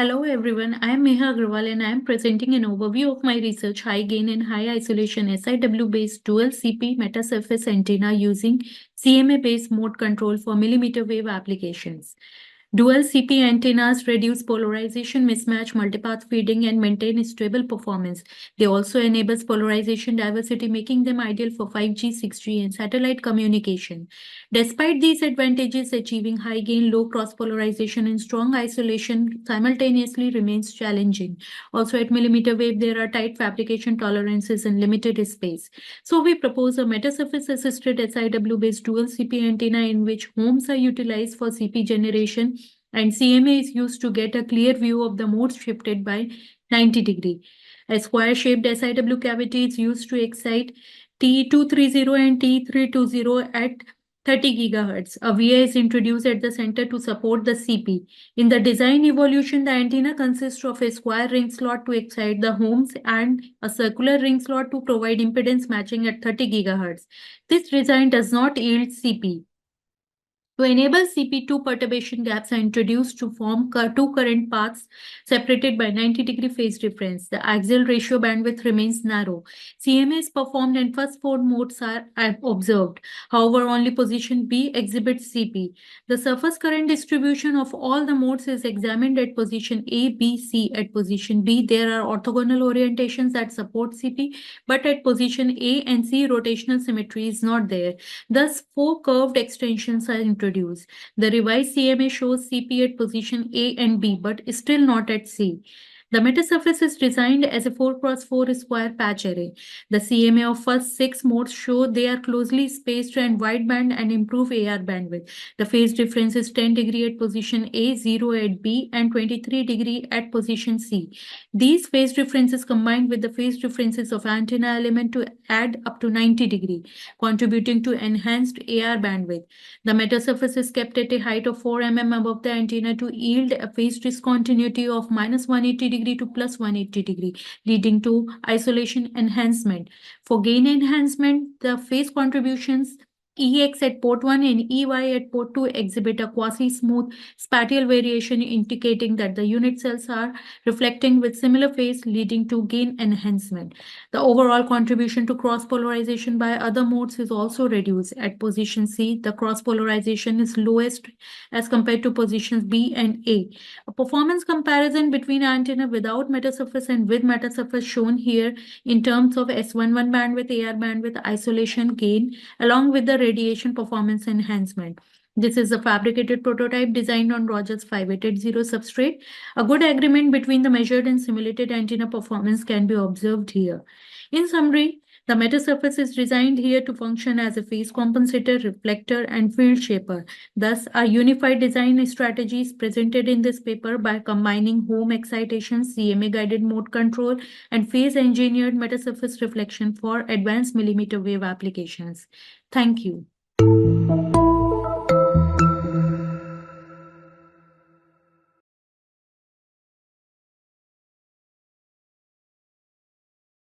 Hello everyone, I am Meha Agrawal and I am presenting an overview of my research high gain and high isolation SIW based dual CP metasurface antenna using CMA based mode control for millimeter wave applications. Dual CP antennas reduce polarization mismatch, multipath feeding, and maintain stable performance. They also enable polarization diversity, making them ideal for 5G, 6G, and satellite communication. Despite these advantages, achieving high gain, low cross polarization, and strong isolation simultaneously remains challenging. Also, at millimeter wave, there are tight fabrication tolerances and limited space. So, we propose a metasurface assisted SIW based dual CP antenna in which homes are utilized for CP generation and CMA is used to get a clear view of the modes shifted by 90 degree. A square-shaped SIW cavity is used to excite T230 and T320 at 30 GHz. A VA is introduced at the center to support the CP. In the design evolution, the antenna consists of a square ring slot to excite the homes and a circular ring slot to provide impedance matching at 30 GHz. This design does not yield CP. To enable CP2 perturbation gaps are introduced to form two current paths separated by 90-degree phase difference. The axial ratio bandwidth remains narrow. CMA is performed and first four modes are observed. However, only position B exhibits CP. The surface current distribution of all the modes is examined at position A, B, C. At position B, there are orthogonal orientations that support CP, but at position A and C, rotational symmetry is not there. Thus, four curved extensions are introduced. The revised CMA shows CP at position A and B, but still not at C. The metasurface is designed as a 4x4 square patch array. The CMA of first 6 modes show they are closely spaced and wideband and improve AR bandwidth. The phase difference is 10 degree at position A, 0 at B, and 23 degree at position C. These phase differences combined with the phase differences of antenna element to add up to 90 degree, contributing to enhanced AR bandwidth. The metasurface is kept at a height of 4 mm above the antenna to yield a phase discontinuity of -180 degree to +180 degree, leading to isolation enhancement. For gain enhancement, the phase contributions EX at port 1 and EY at port 2 exhibit a quasi-smooth spatial variation indicating that the unit cells are reflecting with similar phase, leading to gain enhancement. The overall contribution to cross-polarization by other modes is also reduced. At position C, the cross-polarization is lowest as compared to positions B and A. A performance comparison between antenna without metasurface and with metasurface shown here in terms of S11 bandwidth, AR bandwidth, isolation gain, along with the radiation performance enhancement. This is a fabricated prototype designed on Rogers 5880 substrate. A good agreement between the measured and simulated antenna performance can be observed here. In summary, the metasurface is designed here to function as a phase compensator, reflector, and field shaper. Thus, a unified design strategy is presented in this paper by combining home excitation, CMA-guided mode control, and phase-engineered metasurface reflection for advanced millimeter wave applications. Thank you.